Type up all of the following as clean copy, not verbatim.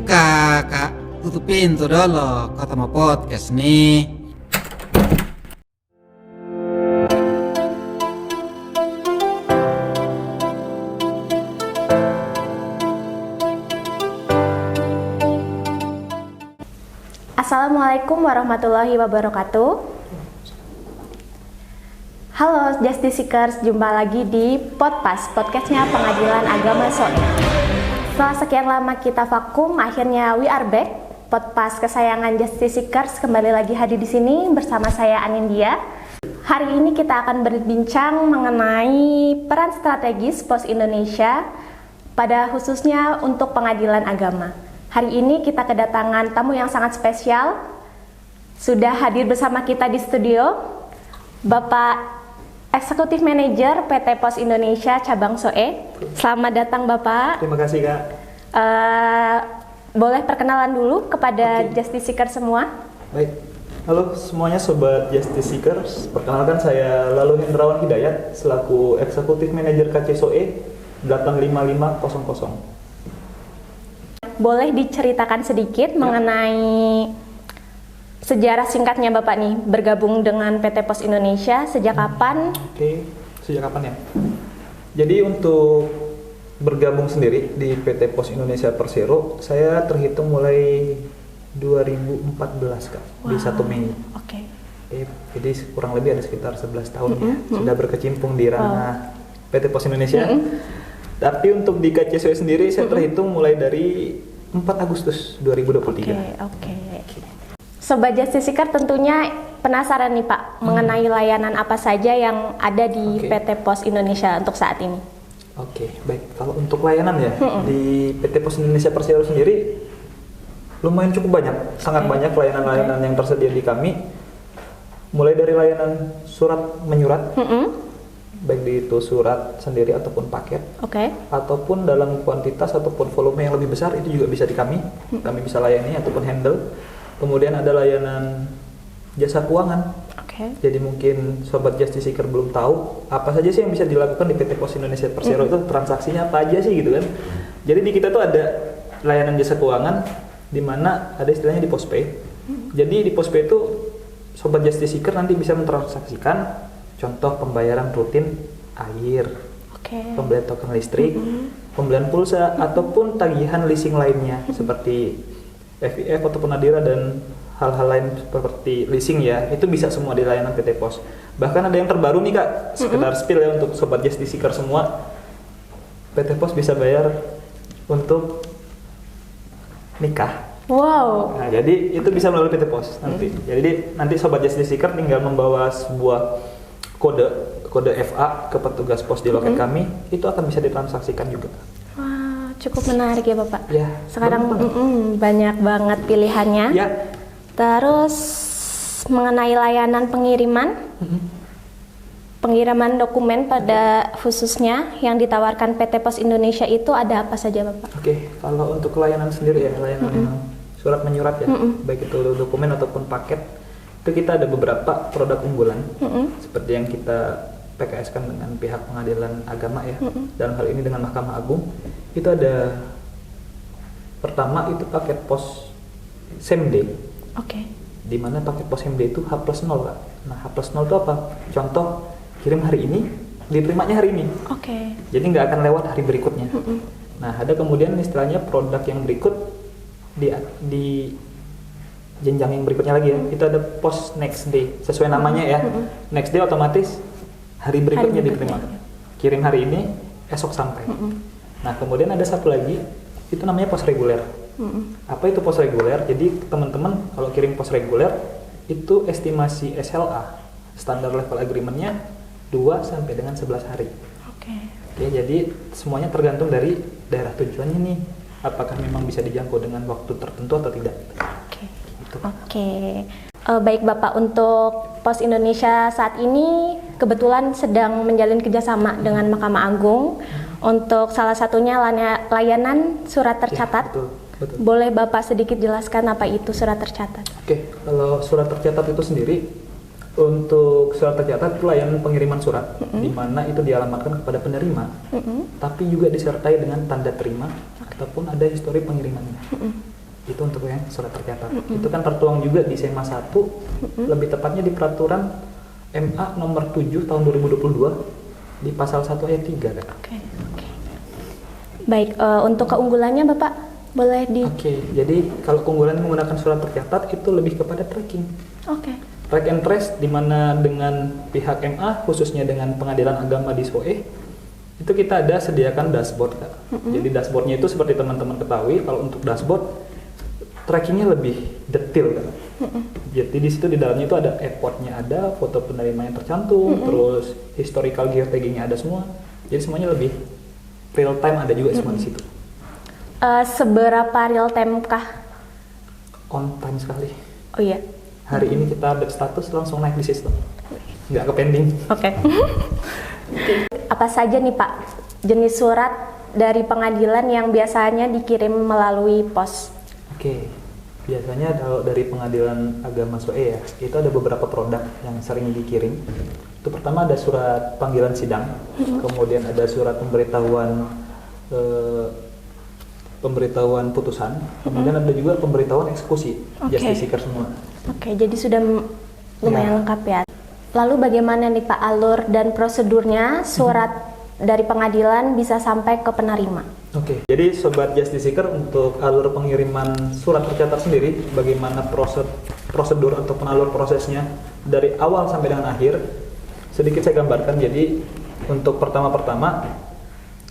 Kak. Tutup pintu dulu. Kata mau podcast nih. Assalamualaikum warahmatullahi wabarakatuh. Halo Justice Seekers, jumpa lagi di podcastnya Pengadilan Agama SOE. Setelah sekian lama kita vakum, akhirnya we are back. Podcast kesayangan Justice Seekers kembali lagi hadir di sini bersama saya Anindya. Hari ini kita akan berbincang mengenai peran strategis POS Indonesia pada khususnya untuk pengadilan agama. Hari ini kita kedatangan tamu yang sangat spesial. Sudah hadir bersama kita di studio Bapak Eksekutif Manajer PT POS Indonesia Cabang SOE. Selamat datang Bapak. Terima kasih Kak. Boleh perkenalan dulu kepada Justice Seeker semua? Baik. Halo semuanya Sobat Justice Seekers. Perkenalkan saya Lalu Hendrawan Hidayat selaku Eksekutif Manajer KC SOE 85500. Boleh diceritakan sedikit mengenai sejarah singkatnya Bapak nih bergabung dengan PT POS Indonesia sejak kapan? Oke, sejak kapan ya? Jadi untuk bergabung sendiri di PT POS Indonesia Persero, saya terhitung mulai 2014 Kak, di 1 Mei. Oke. Jadi kurang lebih ada sekitar 11 tahun ya, sudah berkecimpung di ranah PT POS Indonesia. Tapi untuk di KCSOE sendiri saya terhitung mulai dari 4 Agustus 2023. Oke. Sobat Justice Seeker tentunya penasaran nih Pak mengenai layanan apa saja yang ada di PT POS Indonesia untuk saat ini. Oke, baik. Kalau untuk layanan ya di PT POS Indonesia Persero sendiri lumayan cukup banyak, sangat banyak layanan-layanan yang tersedia di kami. Mulai dari layanan surat menyurat, baik itu surat sendiri ataupun paket, ataupun dalam kuantitas ataupun volume yang lebih besar itu juga bisa di kami bisa layani ataupun handle. Kemudian ada layanan jasa keuangan. Jadi mungkin Sobat Justice Seeker belum tahu apa saja sih yang bisa dilakukan di PT POS Indonesia Persero itu transaksinya apa aja sih gitu kan. Jadi di kita tuh ada layanan jasa keuangan di mana ada istilahnya di POSPay. Jadi di POSPay itu Sobat Justice Seeker nanti bisa mentransaksikan contoh pembayaran rutin air, pembelian token listrik, pembelian pulsa, ataupun tagihan leasing lainnya seperti FIF ataupun Adira dan hal-hal lain seperti leasing ya, itu bisa semua di layanan PT POS. Bahkan ada yang terbaru nih Kak, sekedar spill ya untuk Sobat Justice Seeker semua, PT POS bisa bayar untuk nikah. Wow. Nah, jadi itu bisa melalui PT POS nanti. Jadi nanti Sobat Justice Seeker tinggal membawa sebuah kode FA ke petugas pos di loket kami, itu akan bisa ditransaksikan juga. Wah, cukup menarik ya Bapak. Ya, sekarang banyak banget pilihannya. Ya. Terus mengenai layanan pengiriman dokumen pada khususnya yang ditawarkan PT POS Indonesia itu ada apa saja Bapak? Oke, kalau untuk layanan sendiri ya, layanan yang surat menyurat ya, baik itu dokumen ataupun paket, itu kita ada beberapa produk unggulan seperti yang kita PKS-kan dengan pihak pengadilan agama ya, dalam hal ini dengan Mahkamah Agung. Itu ada pertama itu paket pos same day. Di mana paket pos same day itu H+0 Kak. Nah H+0 itu apa? Contoh kirim hari ini, diterimanya hari ini. Jadi nggak akan lewat hari berikutnya. Nah ada kemudian istilahnya produk yang berikut di jenjang yang berikutnya lagi ya, itu ada pos next day, sesuai namanya ya. Next day otomatis hari berikutnya diterima. Kirim hari ini, esok sampai. Nah kemudian ada satu lagi, itu namanya pos reguler. Apa itu pos reguler? Jadi teman-teman kalau kirim pos reguler, itu estimasi SLA, standar level agreement-nya 2 sampai dengan 11 hari. Jadi semuanya tergantung dari daerah tujuannya nih, apakah memang bisa dijangkau dengan waktu tertentu atau tidak. Baik Bapak, untuk POS Indonesia saat ini kebetulan sedang menjalin kerjasama dengan Mahkamah Agung untuk salah satunya layanan surat tercatat. Betul. Boleh Bapak sedikit jelaskan apa itu surat tercatat? Kalau surat tercatat itu sendiri Untuk surat tercatat itu layanan pengiriman surat, di mana itu dialamatkan kepada penerima, tapi juga disertai dengan tanda terima ataupun ada histori pengirimannya. Itu untuk yang surat tercatat. Itu kan tertuang juga di SEMA 1, lebih tepatnya di peraturan MA nomor 7 tahun 2022 di pasal 1 ayat 3 kan. Oke. Baik, untuk keunggulannya Bapak boleh di... Oke, jadi kalau keunggulan menggunakan surat tercatat itu lebih kepada tracking. Oke. Track and trace di mana dengan pihak MA khususnya dengan Pengadilan Agama di SOE itu kita ada sediakan dashboard Kak. Jadi dashboardnya itu seperti teman-teman ketahui, kalau untuk dashboard trackingnya lebih detail Kak. Jadi di situ di dalamnya itu ada airportnya, ada foto penerima yang tercantum, terus historical geotaggingnya ada semua. Jadi semuanya lebih real time, ada juga semua di situ. Seberapa real time kah? On time sekali. Oh iya. Hari ini kita update status langsung naik di sistem, nggak ke pending. Oke. Apa saja nih Pak jenis surat dari pengadilan yang biasanya dikirim melalui pos? Oke, biasanya kalau dari Pengadilan Agama SOE ya, itu ada beberapa produk yang sering dikirim. Itu pertama ada surat panggilan sidang, kemudian ada surat pemberitahuan putusan, kemudian ada juga pemberitahuan eksekusi, justice seeker semua. Oke, jadi sudah lumayan lengkap ya. Lalu bagaimana nih Pak alur dan prosedurnya surat dari pengadilan bisa sampai ke penerima? Oke, jadi Sobat Justice Seeker, untuk alur pengiriman surat tercatat sendiri, bagaimana prosedur ataupun alur prosesnya dari awal sampai dengan akhir, sedikit saya gambarkan. Jadi untuk pertama-pertama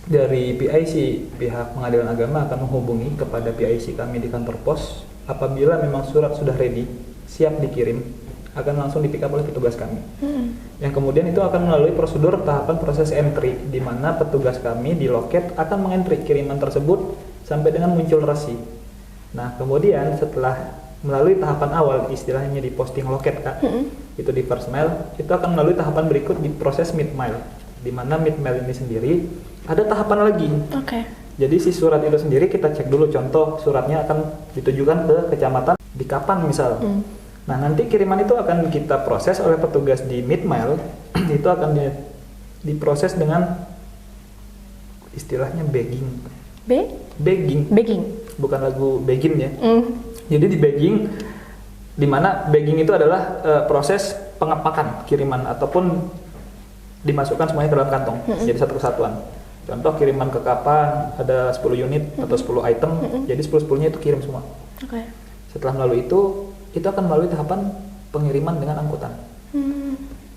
dari PIC, pihak Pengadilan Agama akan menghubungi kepada PIC kami di kantor pos. Apabila memang surat sudah ready, siap dikirim, akan langsung di pick up oleh petugas kami. Yang kemudian itu akan melalui prosedur tahapan proses entry, di mana petugas kami di loket akan mengentry kiriman tersebut sampai dengan muncul resi. Nah, kemudian setelah melalui tahapan awal, istilahnya di posting loket Kak, itu di first mail, itu akan melalui tahapan berikut di proses mid mail, di mana mid mail ini sendiri ada tahapan lagi. Jadi si surat itu sendiri kita cek dulu, contoh suratnya akan ditujukan ke kecamatan di Kapan misal. Nah, nanti kiriman itu akan kita proses oleh petugas di mid mail. Itu akan diproses dengan istilahnya bagging. Bagging. Bukan lagu Begin ya. Jadi di bagging, di mana bagging itu adalah proses pengepakan kiriman ataupun dimasukkan semuanya ke dalam kantong. Jadi satu kesatuan. Contoh kiriman ke Kapan ada 10 unit atau 10 item. Jadi 10-10-nya itu kirim semua. Setelah melalui itu akan melalui tahapan pengiriman dengan angkutan.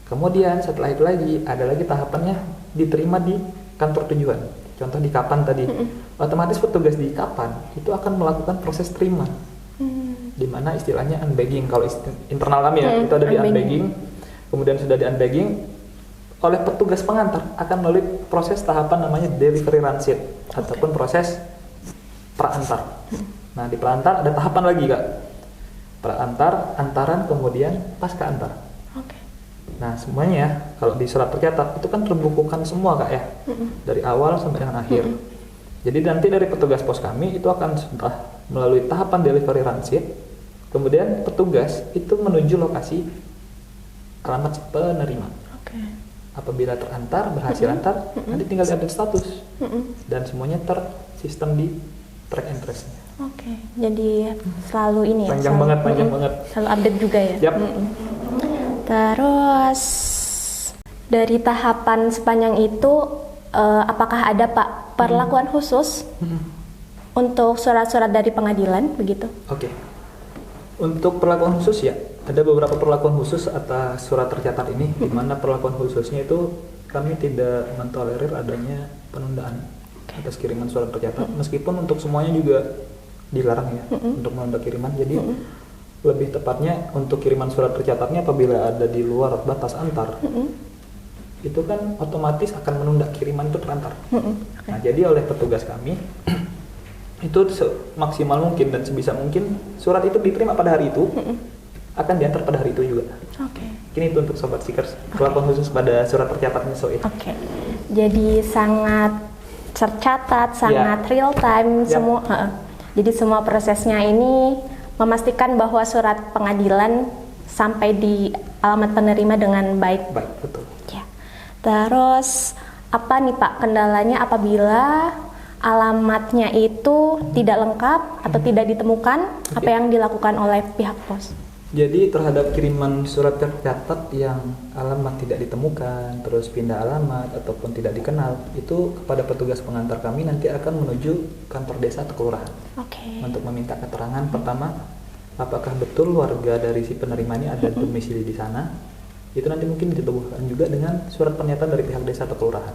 Kemudian setelah itu lagi ada lagi tahapannya diterima di kantor tujuan. Contoh di Kapan tadi, otomatis petugas di Kapan itu akan melakukan proses terima, di mana istilahnya unbagging. Kalau internal kami ya, itu ada di unbagging. Kemudian sudah di unbagging, oleh petugas pengantar akan melalui proses tahapan namanya delivery transit ataupun proses perantar. Nah, di perantar ada tahapan lagi Kak. Perantar, antaran, kemudian pasca antar. Nah, semuanya kalau di surat tercatat itu kan terbukukan semua Kak ya. Dari awal sampai dengan akhir. Jadi nanti dari petugas pos kami itu akan setelah melalui tahapan delivery transit, kemudian petugas itu menuju lokasi alamat penerima. Apabila terantar, berhasil antar, nanti tinggal diupdate status. Dan semuanya tersistem di track and trace-nya. Jadi selalu ini ya. Panjang banget. Selalu update juga ya. Terus dari tahapan sepanjang itu, apakah ada Pak perlakuan khusus untuk surat-surat dari pengadilan begitu? Untuk perlakuan khusus ya, ada beberapa perlakuan khusus atas surat tercatat ini, di mana perlakuan khususnya itu kami tidak mentolerir adanya penundaan atas kiriman surat tercatat, meskipun untuk semuanya juga dilarang ya untuk menunda kiriman. Jadi lebih tepatnya untuk kiriman surat tercatatnya apabila ada di luar batas antar, itu kan otomatis akan menunda kiriman itu terantar. Nah, jadi oleh petugas kami itu semaksimal mungkin dan sebisa mungkin surat itu diterima pada hari itu, akan diantar pada hari itu juga. Ini itu untuk Sobat Seekers, perlakuan khusus pada surat tercatatnya SOE. Jadi sangat tercatat, sangat real time semua. Jadi semua prosesnya ini memastikan bahwa surat pengadilan sampai di alamat penerima dengan baik. Baik, betul. Ya. Terus apa nih Pak kendalanya apabila alamatnya itu tidak lengkap atau tidak ditemukan? Apa yang dilakukan oleh pihak pos? Jadi terhadap kiriman surat tercatat yang alamat tidak ditemukan, terus pindah alamat ataupun tidak dikenal, itu kepada petugas pengantar kami nanti akan menuju kantor desa atau kelurahan untuk meminta keterangan pertama, apakah betul warga dari si penerima ini ada domisili di sana. Itu nanti mungkin ditemukan juga dengan surat pernyataan dari pihak desa atau kelurahan.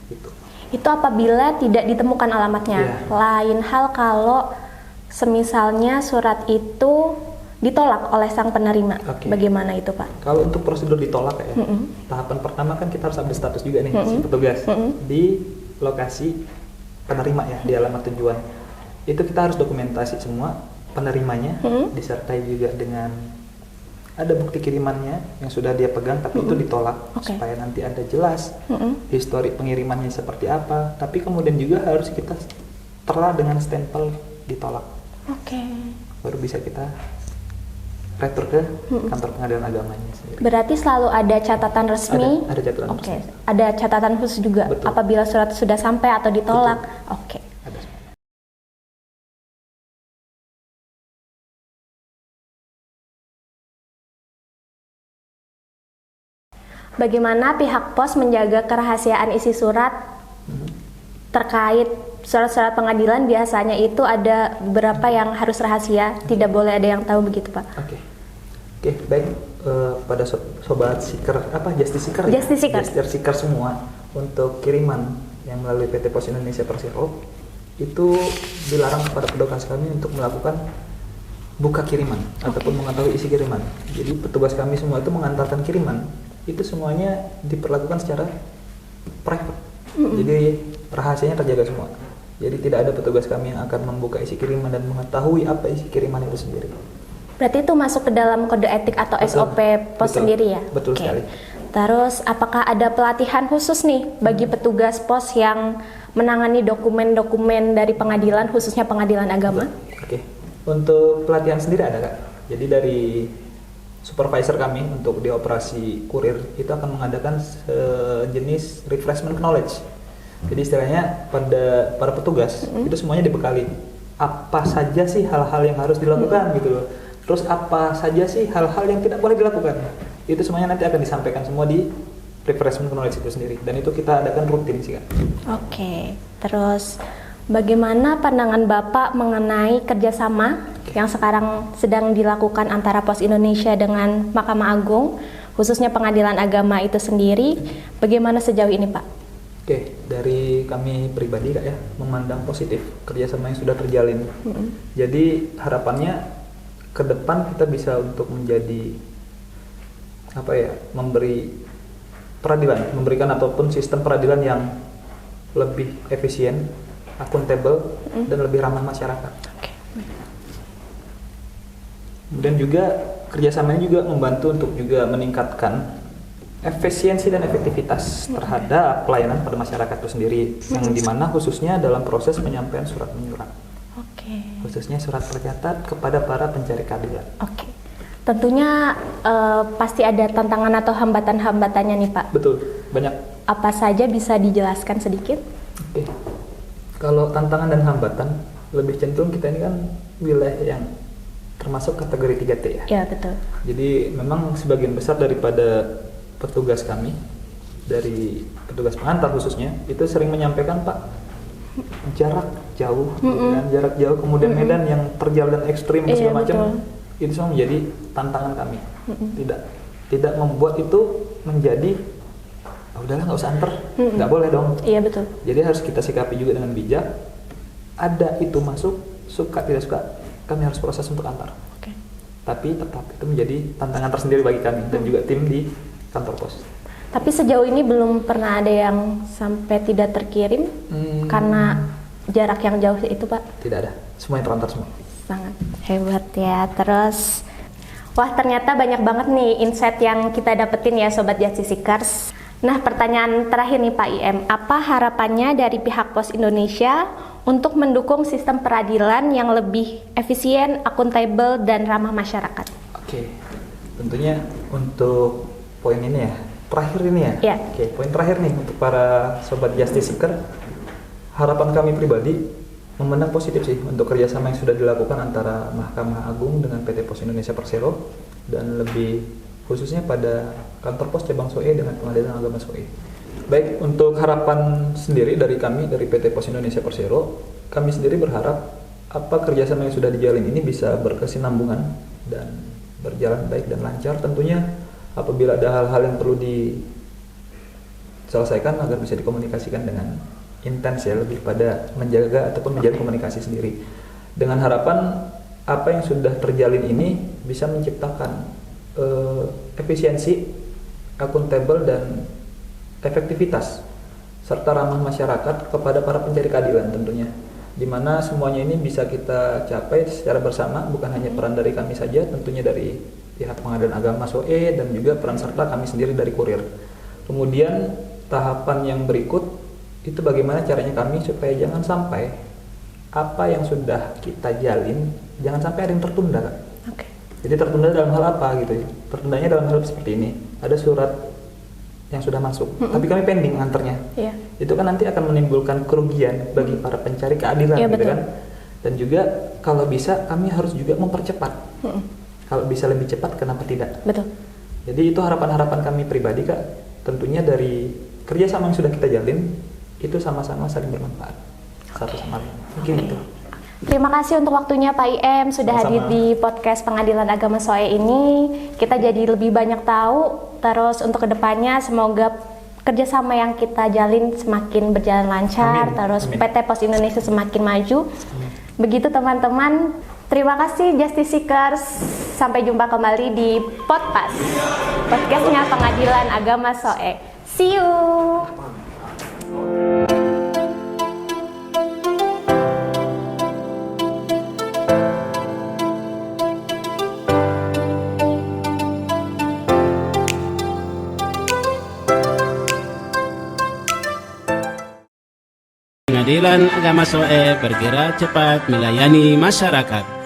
Gitu. Itu apabila tidak ditemukan alamatnya. Lain hal kalau semisalnya surat itu ditolak oleh sang penerima. Bagaimana itu Pak? Kalau untuk prosedur ditolak ya, tahapan pertama kan kita harus update status juga nih si petugas di lokasi penerima ya, di alamat tujuan. Itu kita harus dokumentasi semua penerimanya, disertai juga dengan ada bukti kirimannya yang sudah dia pegang tapi itu ditolak, supaya nanti ada jelas histori pengirimannya seperti apa. Tapi kemudian juga harus kita terlah dengan stempel ditolak. Baru bisa kita retur ke kantor pengadilan agamanya sendiri. Berarti selalu ada catatan resmi. Ada catatan resmi. Ada catatan khusus juga. Betul. Apabila surat sudah sampai atau ditolak. Ada. Bagaimana pihak pos menjaga kerahasiaan isi surat terkait surat-surat pengadilan? Biasanya itu ada beberapa yang harus rahasia, tidak boleh ada yang tahu begitu Pak. Oke, baik. Pada sobat seeker, justice seeker ya? Justice seeker semua, untuk kiriman yang melalui PT Pos Indonesia Persero itu dilarang kepada petugas kami untuk melakukan buka kiriman ataupun mengetahui isi kiriman. Jadi petugas kami semua itu mengantarkan kiriman itu semuanya diperlakukan secara private. Jadi rahasianya terjaga semua. Jadi tidak ada petugas kami yang akan membuka isi kiriman dan mengetahui apa isi kiriman itu sendiri. Berarti itu masuk ke dalam kode etik atau SOP pos sendiri ya? Betul sekali. Terus apakah ada pelatihan khusus nih bagi petugas pos yang menangani dokumen-dokumen dari pengadilan, khususnya pengadilan agama? Untuk pelatihan sendiri ada Kak. Jadi dari supervisor kami untuk di operasi kurir itu akan mengadakan sejenis refreshment knowledge. Jadi istilahnya pada para petugas itu semuanya dibekali apa saja sih hal-hal yang harus dilakukan gitu loh. Terus apa saja sih hal-hal yang tidak boleh dilakukan. Itu semuanya nanti akan disampaikan semua di refreshment knowledge itu sendiri, dan itu kita adakan rutin sih Kak. Terus bagaimana pandangan Bapak mengenai kerjasama yang sekarang sedang dilakukan antara Pos Indonesia dengan Mahkamah Agung, khususnya pengadilan agama itu sendiri? Bagaimana sejauh ini Pak? Dari kami pribadi Kak ya, memandang positif kerjasama yang sudah terjalin. Jadi harapannya ke depan kita bisa untuk menjadi memberi peradilan, memberikan ataupun sistem peradilan yang lebih efisien, akuntabel, dan lebih ramah masyarakat. Kemudian juga kerjasamanya juga membantu untuk juga meningkatkan efisiensi dan efektivitas terhadap pelayanan pada masyarakat itu sendiri, yang dimana khususnya dalam proses penyampaian surat menyurat, khususnya surat tercatat kepada para pencari keadilan. Tentunya pasti ada tantangan atau hambatan-hambatannya nih Pak. Betul, banyak. Apa saja bisa dijelaskan sedikit? Kalau tantangan dan hambatan, lebih cenderung kita ini kan wilayah yang termasuk kategori 3T ya. Ya betul. Jadi memang sebagian besar daripada petugas kami, dari petugas pengantar khususnya, itu sering menyampaikan Pak, jarak jauh, jarak jauh, kemudian medan yang terjal dan ekstrim segala macam, itu semua menjadi tantangan kami. Tidak membuat itu menjadi udahlah nggak usah anter, nggak boleh dong. Iya betul. Jadi harus kita sikapi juga dengan bijak. Ada itu masuk, suka tidak suka, kami harus proses untuk antar. Tapi tetap itu menjadi tantangan tersendiri bagi kami dan juga tim di kantor pos. Tapi sejauh ini belum pernah ada yang sampai tidak terkirim karena jarak yang jauh itu Pak? Tidak ada, semuanya terantar semua. Sangat hebat ya. Terus, wah ternyata banyak banget nih insight yang kita dapetin ya Sobat Justice Seekers. Nah pertanyaan terakhir nih Pak IM, apa harapannya dari pihak Pos Indonesia untuk mendukung sistem peradilan yang lebih efisien, akuntabel, dan ramah masyarakat? tentunya untuk poin ini ya, terakhir ini ya. Iya. Oke, poin terakhir nih untuk para sobat Justice Seeker, harapan kami pribadi memandang positif sih untuk kerjasama yang sudah dilakukan antara Mahkamah Agung dengan PT Pos Indonesia Persero dan lebih khususnya pada kantor pos cabang SOE dengan Pengadilan Agama SOE. Baik, untuk harapan sendiri dari kami dari PT Pos Indonesia Persero, kami sendiri berharap apa kerjasama yang sudah dijalin ini bisa berkesinambungan dan berjalan baik dan lancar. Tentunya apabila ada hal-hal yang perlu diselesaikan agar bisa dikomunikasikan dengan intens ya, lebih pada menjaga ataupun menjalin komunikasi sendiri dengan harapan apa yang sudah terjalin ini bisa menciptakan efisiensi, akuntabel dan efektivitas serta ramah masyarakat kepada para pencari keadilan tentunya, di mana semuanya ini bisa kita capai secara bersama, bukan hanya peran dari kami saja, tentunya dari pihak Pengadilan Agama SOE dan juga peran serta kami sendiri dari kurir. Kemudian tahapan yang berikut itu bagaimana caranya kami supaya jangan sampai apa yang sudah kita jalin jangan sampai ada yang tertunda. Oke. Jadi tertunda dalam hal apa gitu ya? Tertundanya dalam hal seperti ini. Ada surat yang sudah masuk, tapi kami pending nganternya. Iya. Itu kan nanti akan menimbulkan kerugian bagi para pencari keadilan, Iya, gitu betul. kan? Dan juga kalau bisa kami harus juga mempercepat. Kalau bisa lebih cepat, kenapa tidak? Betul. Jadi itu harapan-harapan kami pribadi Kak. Tentunya dari kerjasama yang sudah kita jalin itu sama-sama saling bermanfaat satu sama lain. Mungkin itu. Terima kasih untuk waktunya Pak IM sudah Sama-sama. hadir di podcast Pengadilan Agama SOE ini. Kita jadi lebih banyak tahu. Terus untuk kedepannya semoga kerjasama yang kita jalin semakin berjalan lancar. Amin. Terus Amin. PT Pos Indonesia semakin maju. Begitu teman-teman. Terima kasih Justice Seekers. Sampai jumpa kembali di Podpas, podcastnya Pengadilan Agama SOE. See you. Pengadilan Agama SOE bergerak cepat melayani masyarakat.